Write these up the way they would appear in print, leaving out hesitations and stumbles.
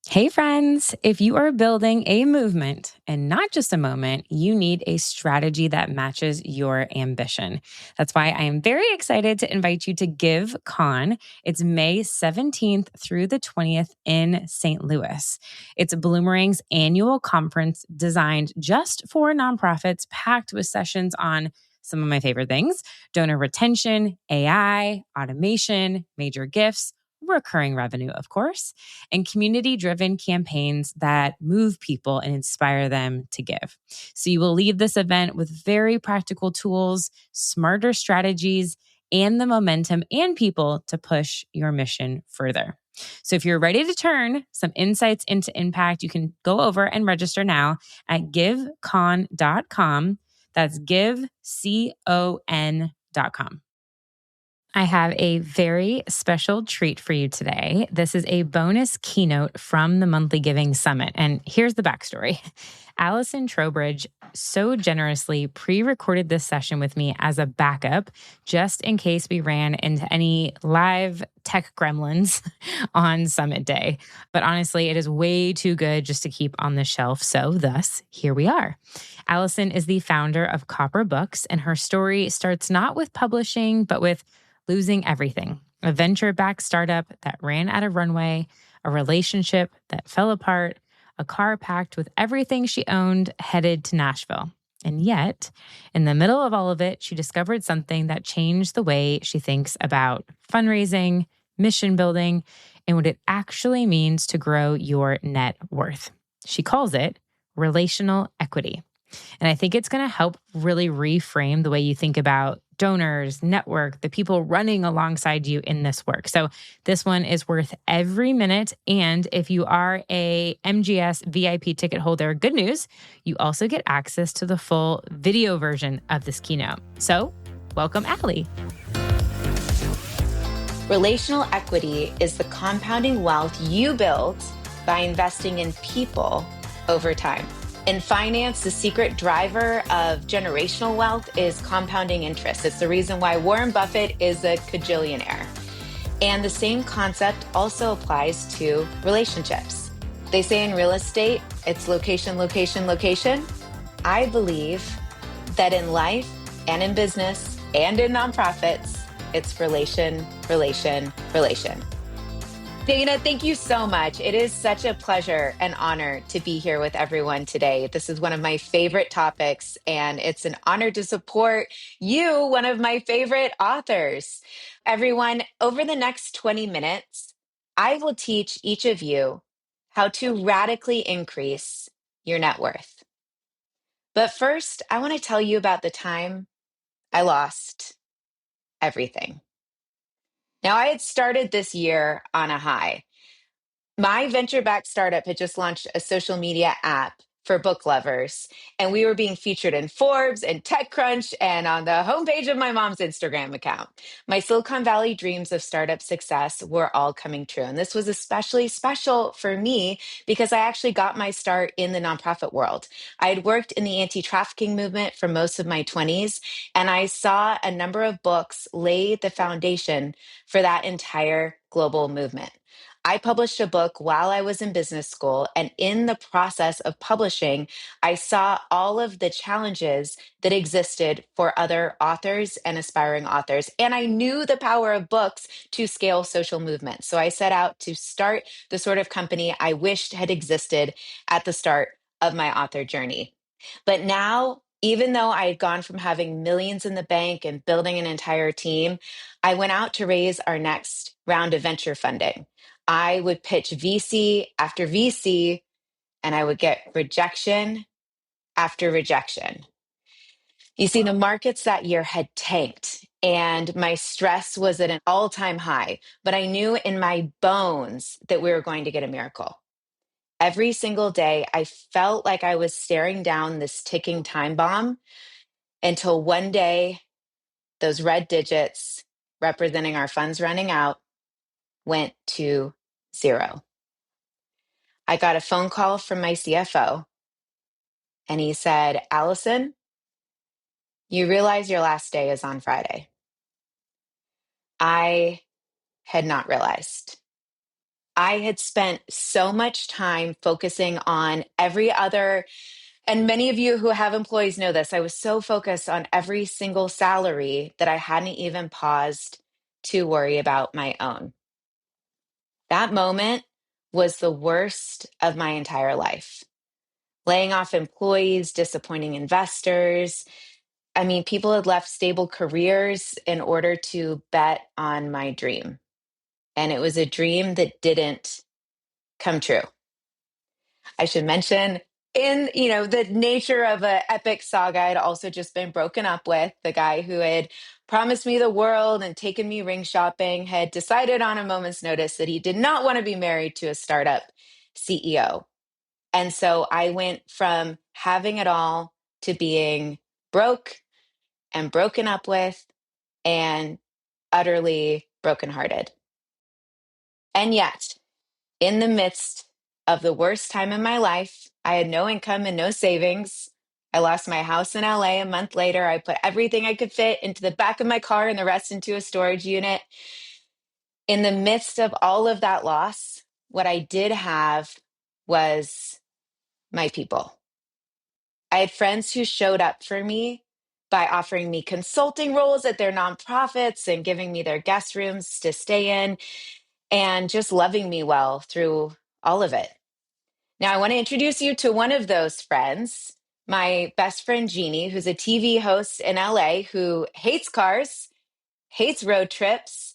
Hey, friends. If you are building a movement and not just a moment, you need a strategy that matches your ambition. That's why I am very excited to invite you to GiveCon. It's May 17th through the 20th in St. Louis. It's Bloomerang's annual conference designed just for nonprofits, packed with sessions on some of my favorite things: donor retention, AI, automation, major gifts, recurring revenue, of course, and community-driven campaigns that move people and inspire them to give. So you will leave this event with very practical tools, smarter strategies, and the momentum and people to push your mission further. So if you're ready to turn some insights into impact, you can go over and register now at givecon.com. That's givecon.com. I have a very special treat for you today. This is a bonus keynote from the Monthly Giving Summit. And here's the backstory. Allison Trowbridge so generously pre-recorded this session with me as a backup, just in case we ran into any live tech gremlins on Summit Day. But honestly, it is way too good just to keep on the shelf. So thus, here we are. Allison is the founder of Copper Books, and her story starts not with publishing, but with losing everything: a venture-backed startup that ran out of runway, a relationship that fell apart, a car packed with everything she owned headed to Nashville. And yet, in the middle of all of it, she discovered something that changed the way she thinks about fundraising, mission building, and what it actually means to grow your net worth. She calls it relational equity. And I think it's going to help really reframe the way you think about donors, network, the people running alongside you in this work. So this one is worth every minute. And if you are a MGS VIP ticket holder, good news, you also get access to the full video version of this keynote. So welcome, Allie. Relational equity is the compounding wealth you build by investing in people over time. In finance, the secret driver of generational wealth is compounding interest. It's the reason why Warren Buffett is a cajillionaire. And the same concept also applies to relationships. They say in real estate, it's location, location, location. I believe that in life and in business and in nonprofits, it's relation, relation, relation. Dana, thank you so much. It is such a pleasure and honor to be here with everyone today. This is one of my favorite topics, and it's an honor to support you, one of my favorite authors. Everyone, over the next 20 minutes, I will teach each of you how to radically increase your net worth. But first, I want to tell you about the time I lost everything. Now, I had started this year on a high. My venture-backed startup had just launched a social media app for book lovers, and we were being featured in Forbes and TechCrunch and on the homepage of my mom's Instagram account. My Silicon Valley dreams of startup success were all coming true. And this was especially special for me because I actually got my start in the nonprofit world. I had worked in the anti-trafficking movement for most of my 20s, and I saw a number of books lay the foundation for that entire global movement. I published a book while I was in business school, and in the process of publishing, I saw all of the challenges that existed for other authors and aspiring authors. And I knew the power of books to scale social movements. So I set out to start the sort of company I wished had existed at the start of my author journey. But now, even though I had gone from having millions in the bank and building an entire team, I went out to raise our next round of venture funding. I would pitch VC after VC, and I would get rejection after rejection. You see, the markets that year had tanked, and my stress was at an all-time high, but I knew in my bones that we were going to get a miracle. Every single day, I felt like I was staring down this ticking time bomb until one day, those red digits representing our funds running out went to zero. I got a phone call from my CFO, and he said, "Allison, you realize your last day is on Friday." I had not realized. I had spent so much time focusing on every other, and many of you who have employees know this. I was so focused on every single salary that I hadn't even paused to worry about my own. That moment was the worst of my entire life. Laying off employees, disappointing investors. I mean, people had left stable careers in order to bet on my dream. And it was a dream that didn't come true. I should mention, in the nature of an epic saga, I'd also just been broken up with. The guy who had promised me the world and taken me ring shopping had decided on a moment's notice that he did not want to be married to a startup CEO. And so I went from having it all to being broke and broken up with and utterly brokenhearted. And yet, in the midst of the worst time in my life, I had no income and no savings. I lost my house in LA a month later. I put everything I could fit into the back of my car and the rest into a storage unit. In the midst of all of that loss, what I did have was my people. I had friends who showed up for me by offering me consulting roles at their nonprofits and giving me their guest rooms to stay in and just loving me well through all of it. Now, I want to introduce you to one of those friends, my best friend, Jeannie, who's a TV host in LA who hates cars, hates road trips,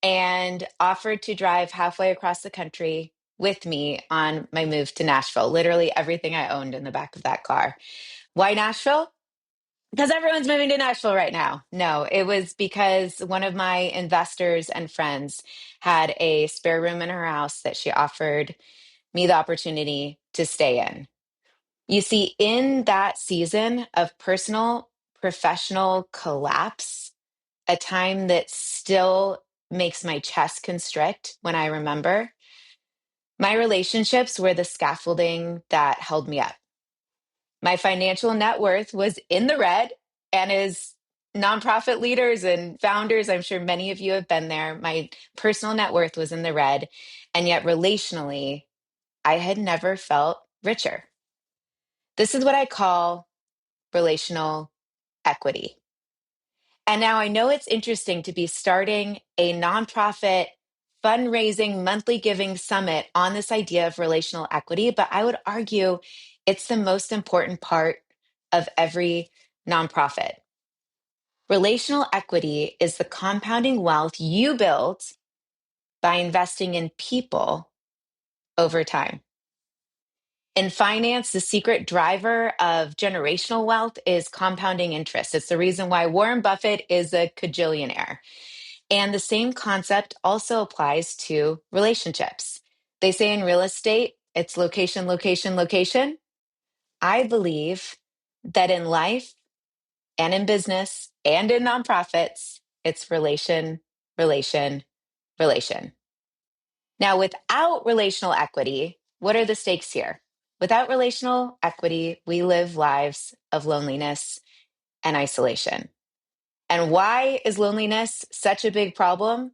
and offered to drive halfway across the country with me on my move to Nashville. Literally everything I owned in the back of that car. Why Nashville? Because everyone's moving to Nashville right now. No, it was because one of my investors and friends had a spare room in her house that she offered me the opportunity to stay in. You see, in that season of personal, professional collapse, a time that still makes my chest constrict when I remember, my relationships were the scaffolding that held me up. My financial net worth was in the red, and as nonprofit leaders and founders, I'm sure many of you have been there. My personal net worth was in the red, and yet relationally, I had never felt richer. This is what I call relational equity. And now I know it's interesting to be starting a nonprofit fundraising monthly giving summit on this idea of relational equity, but I would argue it's the most important part of every nonprofit. Relational equity is the compounding wealth you build by investing in people over time. In finance, the secret driver of generational wealth is compounding interest. It's the reason why Warren Buffett is a cajillionaire. And the same concept also applies to relationships. They say in real estate, it's location, location, location. I believe that in life and in business and in nonprofits, it's relation, relation, relation. Now, without relational equity, what are the stakes here? Without relational equity, we live lives of loneliness and isolation. And why is loneliness such a big problem?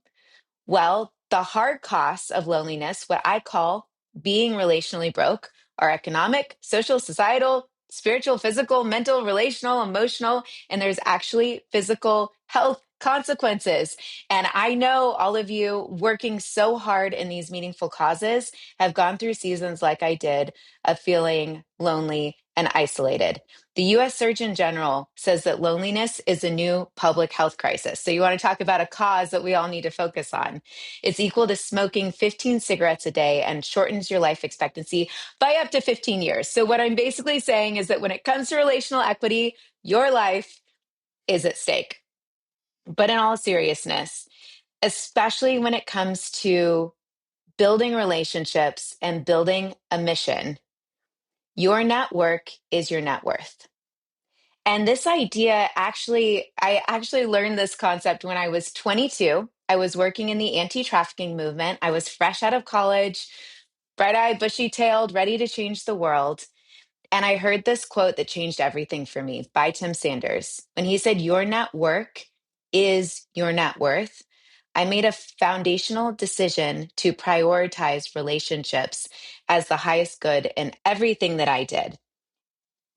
Well, the hard costs of loneliness, what I call being relationally broke, are economic, social, societal, spiritual, physical, mental, relational, emotional, and there's actually physical health consequences. And I know all of you working so hard in these meaningful causes have gone through seasons like I did of feeling lonely and isolated. The US Surgeon General says that loneliness is a new public health crisis. So you want to talk about a cause that we all need to focus on. It's equal to smoking 15 cigarettes a day and shortens your life expectancy by up to 15 years. So what I'm basically saying is that when it comes to relational equity, your life is at stake. But in all seriousness, especially when it comes to building relationships and building a mission, your network is your net worth. And this idea I actually learned this concept when I was 22. I was working in the anti-trafficking movement. I was fresh out of college, bright-eyed, bushy-tailed, ready to change the world. And I heard this quote that changed everything for me by Tim Sanders. When he said, "Your network is your net worth," I made a foundational decision to prioritize relationships as the highest good in everything that I did.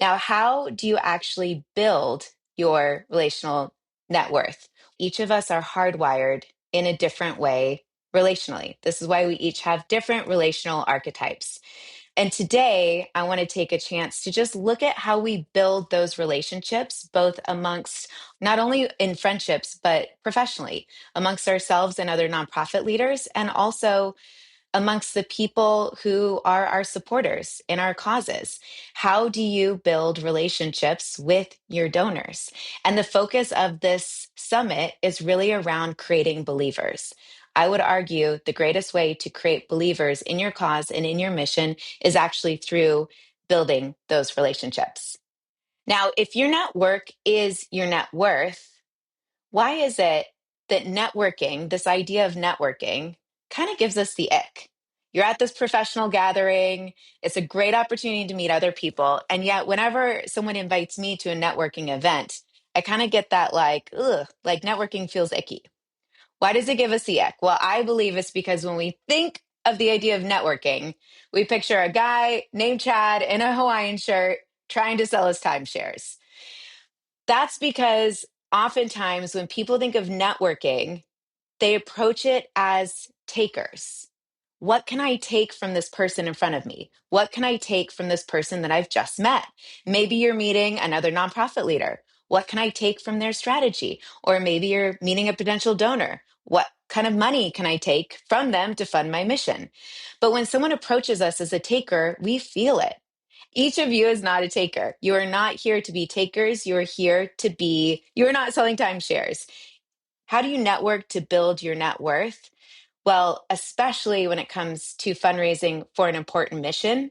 Now, how do you actually build your relational net worth? Each of us are hardwired in a different way relationally. This is why we each have different relational archetypes. And today, I want to take a chance to just look at how we build those relationships, both amongst not only in friendships, but professionally, amongst ourselves and other nonprofit leaders, and also amongst the people who are our supporters in our causes. How do you build relationships with your donors? And the focus of this summit is really around creating believers. I would argue the greatest way to create believers in your cause and in your mission is actually through building those relationships. Now, if your network is your net worth, why is it that networking, this idea of networking, kind of gives us the ick? You're at this professional gathering, it's a great opportunity to meet other people. And yet, whenever someone invites me to a networking event, I kind of get that like, ugh, like networking feels icky. Why does it give us the ick? Well, I believe it's because when we think of the idea of networking, we picture a guy named Chad in a Hawaiian shirt trying to sell us timeshares. That's because oftentimes when people think of networking, they approach it as takers. What can I take from this person in front of me? What can I take from this person that I've just met? Maybe you're meeting another nonprofit leader. What can I take from their strategy? Or maybe you're meeting a potential donor. What kind of money can I take from them to fund my mission? But when someone approaches us as a taker, we feel it. Each of you is not a taker. You are not here to be takers. You are here to be, you are not selling timeshares. How do you network to build your net worth? Well, especially when it comes to fundraising for an important mission,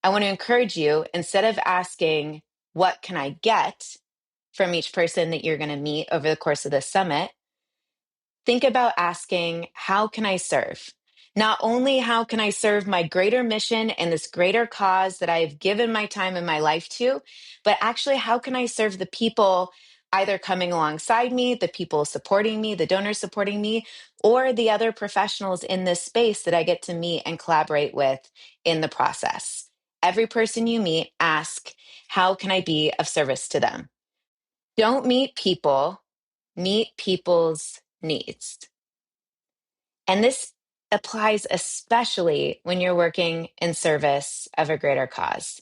I want to encourage you, instead of asking, what can I get from each person that you're going to meet over the course of this summit, think about asking, how can I serve? Not only how can I serve my greater mission and this greater cause that I've given my time and my life to, but actually, how can I serve the people either coming alongside me, the people supporting me, the donors supporting me, or the other professionals in this space that I get to meet and collaborate with in the process? Every person you meet, ask, how can I be of service to them? Don't meet people, meet people's needs. And this applies especially when you're working in service of a greater cause.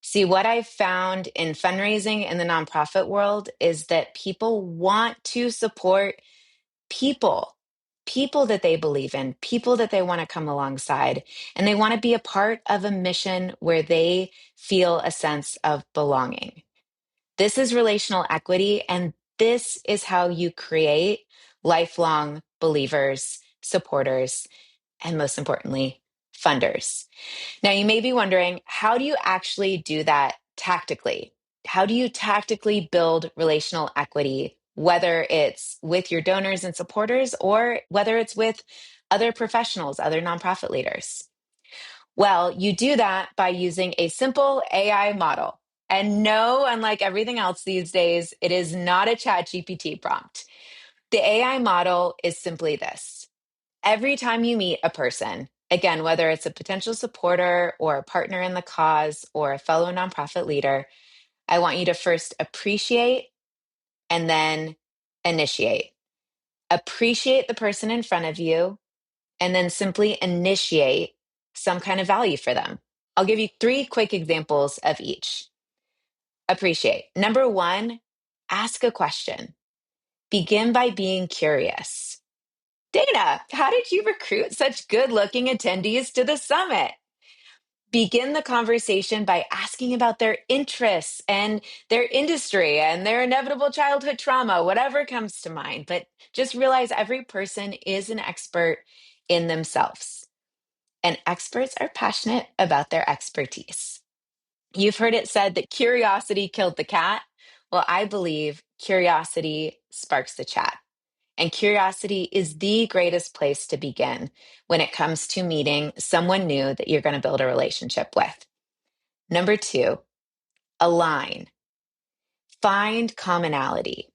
See, what I've found in fundraising in the nonprofit world is that people want to support people, people that they believe in, people that they want to come alongside, and they want to be a part of a mission where they feel a sense of belonging. This is relational equity, and this is how you create lifelong believers, supporters, and most importantly, funders. Now, you may be wondering, how do you actually do that tactically? How do you tactically build relational equity, whether it's with your donors and supporters or whether it's with other professionals, other nonprofit leaders? Well, you do that by using a simple AI model. And no, unlike everything else these days, it is not a ChatGPT prompt. The AI model is simply this. Every time you meet a person, again, whether it's a potential supporter or a partner in the cause or a fellow nonprofit leader, I want you to first appreciate and then initiate. Appreciate the person in front of you and then simply initiate some kind of value for them. I'll give you three quick examples of each. Appreciate. Number one, ask a question. Begin by being curious. Dana, how did you recruit such good looking attendees to the summit? Begin the conversation by asking about their interests and their industry and their inevitable childhood trauma, whatever comes to mind. But just realize every person is an expert in themselves, and experts are passionate about their expertise. You've heard it said that curiosity killed the cat. Well, I believe curiosity sparks the chat. And curiosity is the greatest place to begin when it comes to meeting someone new that you're going to build a relationship with. Number two, align. Find commonality.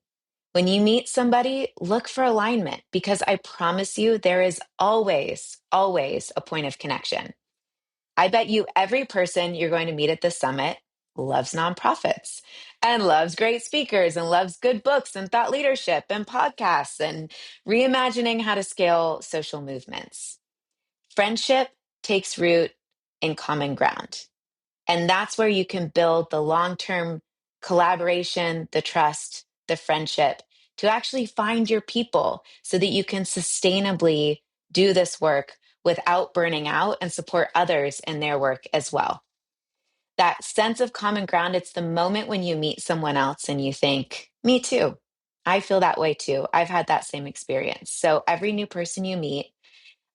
When you meet somebody, look for alignment because I promise you there is always, always a point of connection. I bet you every person you're going to meet at the summit loves nonprofits and loves great speakers and loves good books and thought leadership and podcasts and reimagining how to scale social movements. Friendship takes root in common ground. And that's where you can build the long term collaboration, the trust, the friendship to actually find your people so that you can sustainably do this work without burning out and support others in their work as well. That sense of common ground, it's the moment when you meet someone else and you think, me too. I feel that way too. I've had that same experience. So every new person you meet,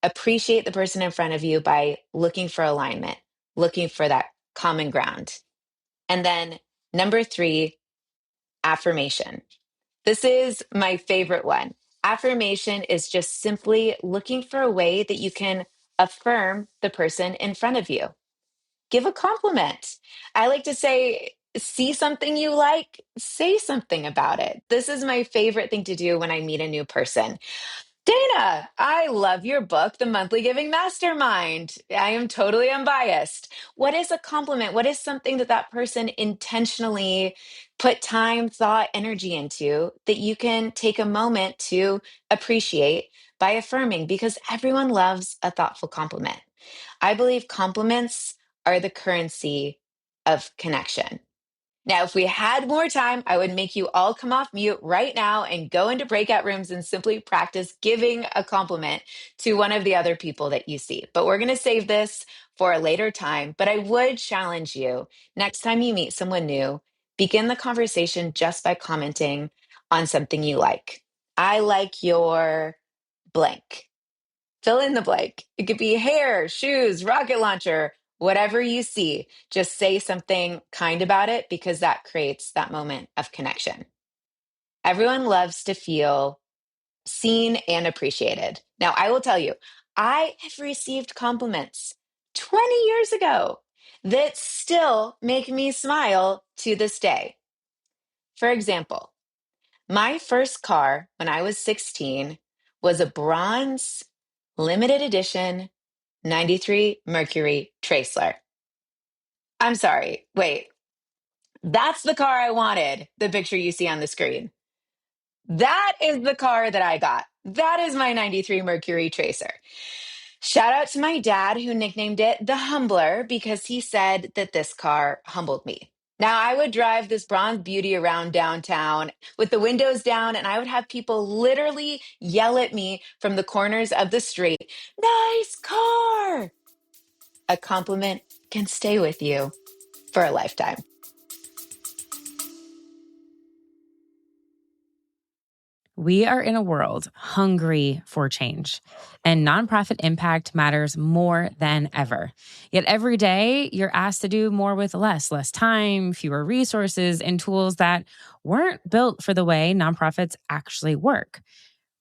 appreciate the person in front of you by looking for alignment, looking for that common ground. And then number 3, affirmation. This is my favorite one. Affirmation is just simply looking for a way that you can affirm the person in front of you. Give a compliment. I like to say, see something you like, say something about it. This is my favorite thing to do when I meet a new person. Dana, I love your book, The Monthly Giving Mastermind. I am totally unbiased. What is a compliment? What is something that that person intentionally put time, thought, energy into that you can take a moment to appreciate by affirming? Because everyone loves a thoughtful compliment. I believe compliments are the currency of connection. Now, if we had more time, I would make you all come off mute right now and go into breakout rooms and simply practice giving a compliment to one of the other people that you see. But we're going to save this for a later time. But I would challenge you next time you meet someone new, begin the conversation just by commenting on something you like. I like your blank. Fill in the blank. It could be hair, shoes, rocket launcher, whatever you see. Just say something kind about it because that creates that moment of connection. Everyone loves to feel seen and appreciated. Now, I will tell you, I have received compliments 20 years ago that still make me smile to this day. For example, my first car when I was 16 was a bronze limited edition 93 Mercury Tracer. I'm sorry. Wait, that's the car I wanted, the picture you see on the screen. That is the car that I got. That is my 93 Mercury Tracer. Shout out to my dad who nicknamed it the Humbler because he said that this car humbled me. Now, I would drive this bronze beauty around downtown with the windows down, and I would have people literally yell at me from the corners of the street, "Nice car!" A compliment can stay with you for a lifetime. We are in a world hungry for change, and nonprofit impact matters more than ever. Yet every day, you're asked to do more with less time, fewer resources, and tools that weren't built for the way nonprofits actually work.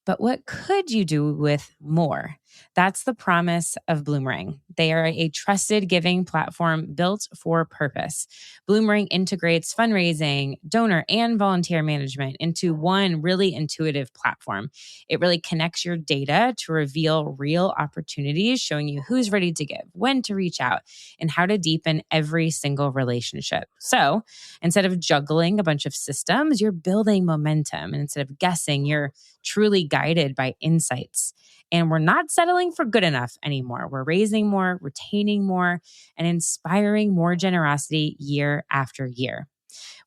But what could you do with more? That's the promise of Bloomerang. They are a trusted giving platform built for purpose. Bloomerang integrates fundraising, donor, and volunteer management into one really intuitive platform. It really connects your data to reveal real opportunities, showing you who's ready to give, when to reach out, and how to deepen every single relationship. So instead of juggling a bunch of systems, you're building momentum. And instead of guessing, you're truly guided by insights. And we're not settling for good enough anymore. We're raising more, retaining more, and inspiring more generosity year after year.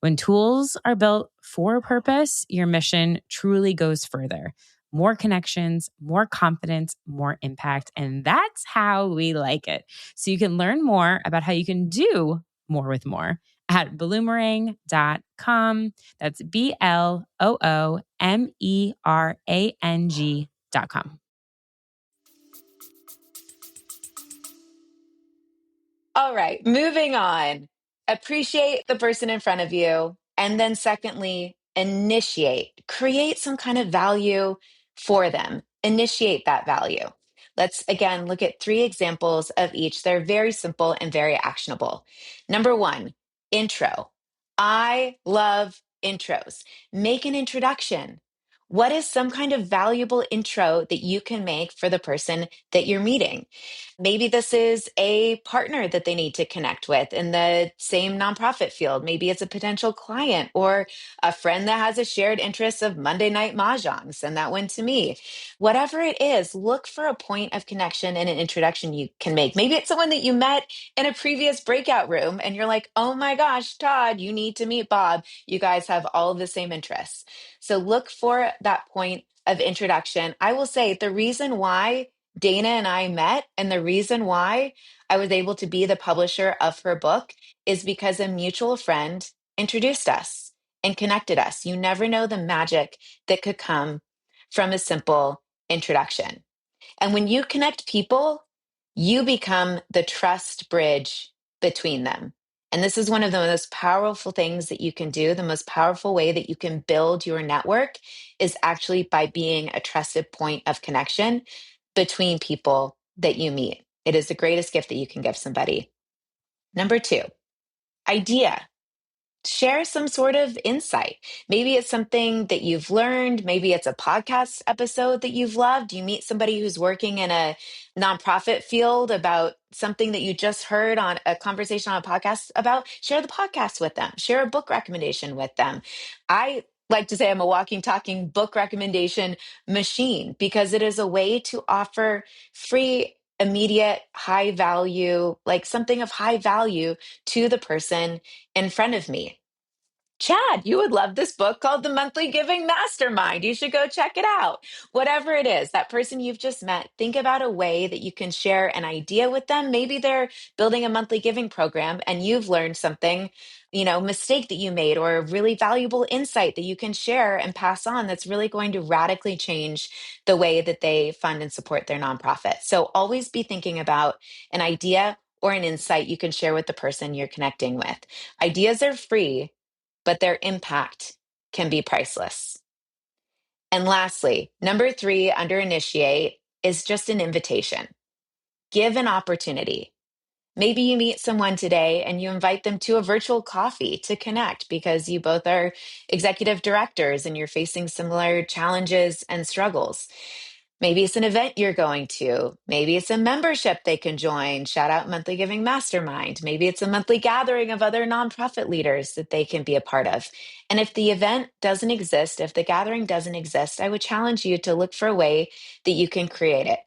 When tools are built for a purpose, your mission truly goes further. More connections, more confidence, more impact. And that's how we like it. So you can learn more about how you can do more with more at bloomerang.com. That's BLOOMERANG.com. All right, moving on. Appreciate the person in front of you. And then, secondly, initiate, create some kind of value for them, initiate that value. Let's again look at 3 examples of each. They're very simple and very actionable. Number 1, intro. I love intros. Make an introduction. What is some kind of valuable intro that you can make for the person that you're meeting? Maybe this is a partner that they need to connect with in the same nonprofit field. Maybe it's a potential client or a friend that has a shared interest of Monday night mahjong. Send that one to me. Whatever it is, look for a point of connection and an introduction you can make. Maybe it's someone that you met in a previous breakout room and you're like, oh my gosh, Todd, you need to meet Bob. You guys have all of the same interests. So look for that point of introduction. I will say the reason why Dana and I met, and the reason why I was able to be the publisher of her book is because a mutual friend introduced us and connected us. You never know the magic that could come from a simple introduction. And when you connect people, you become the trust bridge between them. And this is one of the most powerful things that you can do. The most powerful way that you can build your network is actually by being a trusted point of connection between people that you meet. It is the greatest gift that you can give somebody. Number two, idea. Share some sort of insight. Maybe it's something that you've learned. Maybe it's a podcast episode that you've loved. You meet somebody who's working in a nonprofit field about something that you just heard on a conversation on a podcast about. Share the podcast with them. Share a book recommendation with them. I like to say I'm a walking, talking book recommendation machine because it is a way to offer free, immediate, high value, like something of high value to the person in front of me. Chad, you would love this book called The Monthly Giving Mastermind. You should go check it out. Whatever it is, that person you've just met, think about a way that you can share an idea with them. Maybe they're building a monthly giving program and you've learned something, mistake that you made or a really valuable insight that you can share and pass on that's really going to radically change the way that they fund and support their nonprofit. So always be thinking about an idea or an insight you can share with the person you're connecting with. Ideas are free, but their impact can be priceless. And lastly, number three under initiate is just an invitation. Give an opportunity. Maybe you meet someone today and you invite them to a virtual coffee to connect because you both are executive directors and you're facing similar challenges and struggles. Maybe it's an event you're going to. Maybe it's a membership they can join. Shout out Monthly Giving Mastermind. Maybe it's a monthly gathering of other nonprofit leaders that they can be a part of. And if the event doesn't exist, if the gathering doesn't exist, I would challenge you to look for a way that you can create it.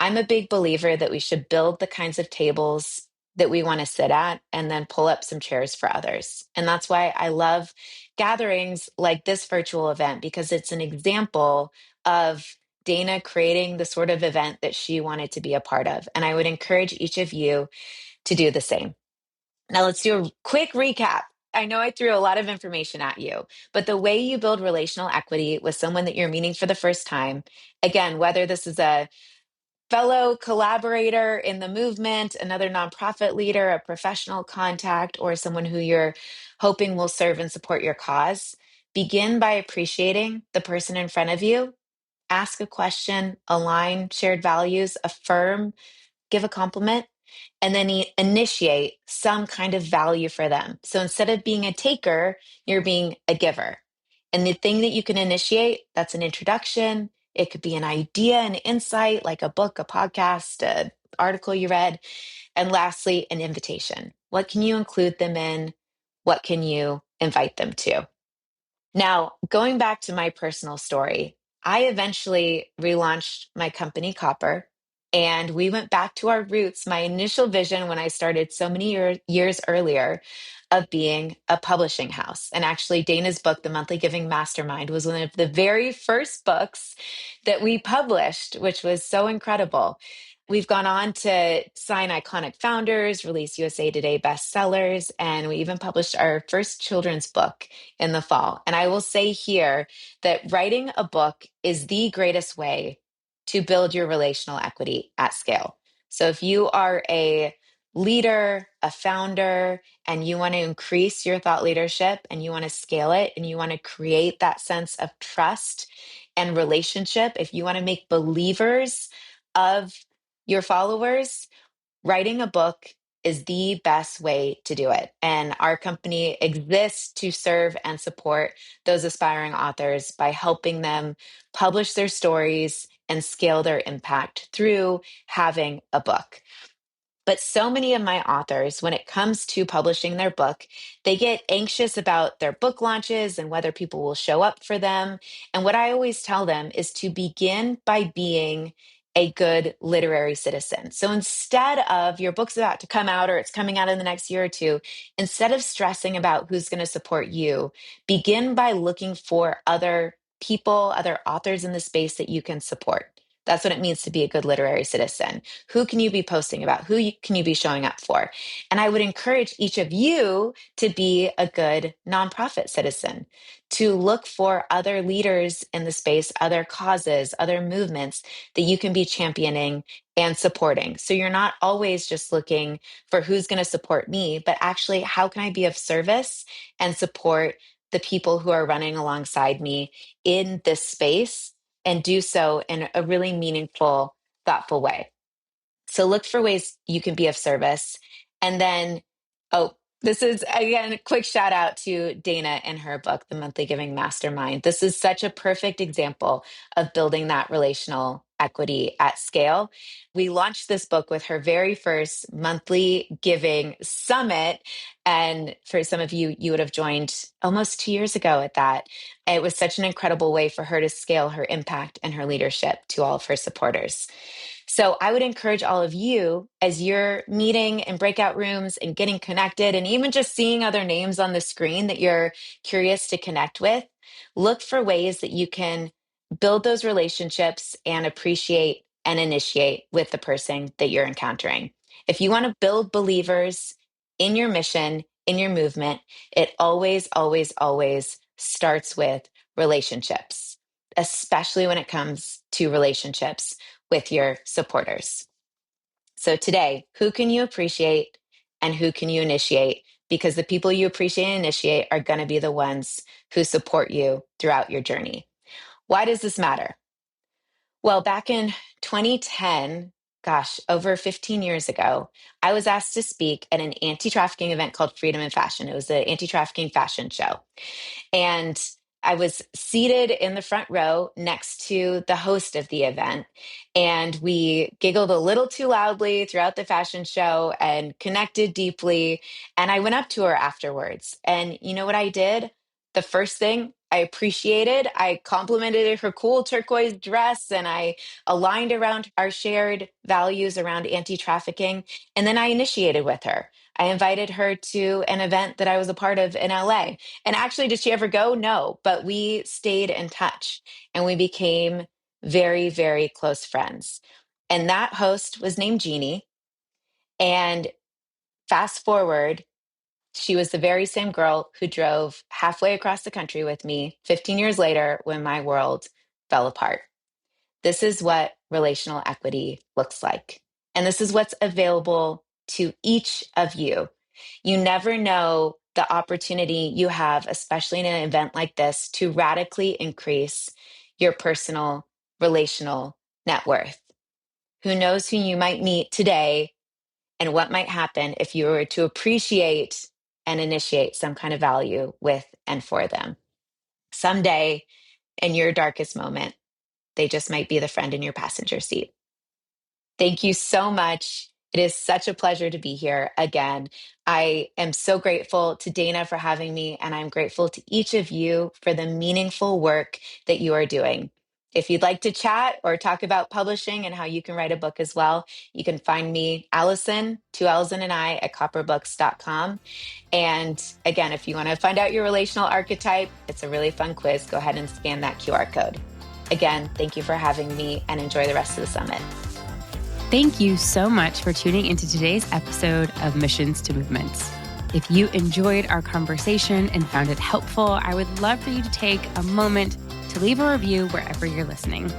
I'm a big believer that we should build the kinds of tables that we want to sit at and then pull up some chairs for others. And that's why I love gatherings like this virtual event because it's an example of Dana creating the sort of event that she wanted to be a part of. And I would encourage each of you to do the same. Now, let's do a quick recap. I know I threw a lot of information at you, but the way you build relational equity with someone that you're meeting for the first time, again, whether this is a fellow collaborator in the movement, another nonprofit leader, a professional contact, or someone who you're hoping will serve and support your cause, begin by appreciating the person in front of you. Ask a question, align shared values, affirm, give a compliment, and then initiate some kind of value for them. So instead of being a taker, you're being a giver. And the thing that you can initiate, that's an introduction. It could be an idea, an insight, like a book, a podcast, an article you read. And lastly, an invitation. What can you include them in? What can you invite them to? Now, going back to my personal story, I eventually relaunched my company, Copper, and we went back to our roots, my initial vision when I started so many years earlier of being a publishing house. And actually, Dana's book, The Monthly Giving Mastermind, was one of the very first books that we published, which was so incredible. We've gone on to sign iconic founders, release USA Today bestsellers, and we even published our first children's book in the fall. And I will say here that writing a book is the greatest way to build your relational equity at scale. So if you are a leader, a founder, and you want to increase your thought leadership and you want to scale it and you want to create that sense of trust and relationship, if you want to make believers of your followers, writing a book is the best way to do it. And our company exists to serve and support those aspiring authors by helping them publish their stories and scale their impact through having a book. But so many of my authors, when it comes to publishing their book, they get anxious about their book launches and whether people will show up for them. And what I always tell them is to begin by being a good literary citizen. So instead of your book's about to come out or it's coming out in the next year or two, instead of stressing about who's going to support you, begin by looking for other people, other authors in the space that you can support. That's what it means to be a good literary citizen. Who can you be posting about? Can you be showing up for? And I would encourage each of you to be a good nonprofit citizen, to look for other leaders in the space, other causes, other movements that you can be championing and supporting. So you're not always just looking for who's going to support me, but actually, how can I be of service and support the people who are running alongside me in this space, and do so in a really meaningful, thoughtful way. So look for ways you can be of service. And then, this is again a quick shout out to Dana and her book, The Monthly Giving Mastermind. This is such a perfect example of building that relational equity at scale. We launched this book with her very first monthly giving summit. And for some of you, you would have joined almost 2 years ago at that. It was such an incredible way for her to scale her impact and her leadership to all of her supporters. So I would encourage all of you, as you're meeting in breakout rooms and getting connected, and even just seeing other names on the screen that you're curious to connect with, look for ways that you can build those relationships and appreciate and initiate with the person that you're encountering. If you want to build believers in your mission, in your movement, it always, always, always starts with relationships, especially when it comes to relationships with your supporters. So today, who can you appreciate and who can you initiate? Because the people you appreciate and initiate are going to be the ones who support you throughout your journey. Why does this matter? Well, back in 2010, gosh, over 15 years ago, I was asked to speak at an anti-trafficking event called Freedom in Fashion. It was an anti-trafficking fashion show. And I was seated in the front row next to the host of the event. And we giggled a little too loudly throughout the fashion show and connected deeply. And I went up to her afterwards. And you know what I did? The first thing I appreciated, I complimented her cool turquoise dress, and I aligned around our shared values around anti trafficking. And then I initiated with her. I invited her to an event that I was a part of in LA. And actually, did she ever go? No, but we stayed in touch and we became very, very close friends. And that host was named Jeannie. And fast forward, she was the very same girl who drove halfway across the country with me 15 years later when my world fell apart. This is what relational equity looks like. And this is what's available to each of you. You never know the opportunity you have, especially in an event like this, to radically increase your personal relational net worth. Who knows who you might meet today and what might happen if you were to appreciate and initiate some kind of value with and for them. Someday, in your darkest moment, they just might be the friend in your passenger seat. Thank you so much. It is such a pleasure to be here again. I am so grateful to Dana for having me, and I'm grateful to each of you for the meaningful work that you are doing. If you'd like to chat or talk about publishing and how you can write a book as well, you can find me, Allison, 2L's and an I, at copperbooks.com. And again, if you want to find out your relational archetype, it's a really fun quiz. Go ahead and scan that QR code. Again, thank you for having me, and enjoy the rest of the summit. Thank you so much for tuning into today's episode of Missions to Movements. If you enjoyed our conversation and found it helpful, I would love for you to take a moment to leave a review wherever you're listening.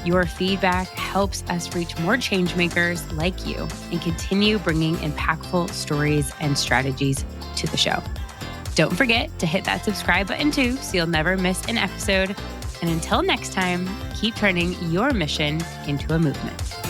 Your feedback helps us reach more change makers like you and continue bringing impactful stories and strategies to the show. Don't forget to hit that subscribe button too, so you'll never miss an episode. And until next time, keep turning your mission into a movement.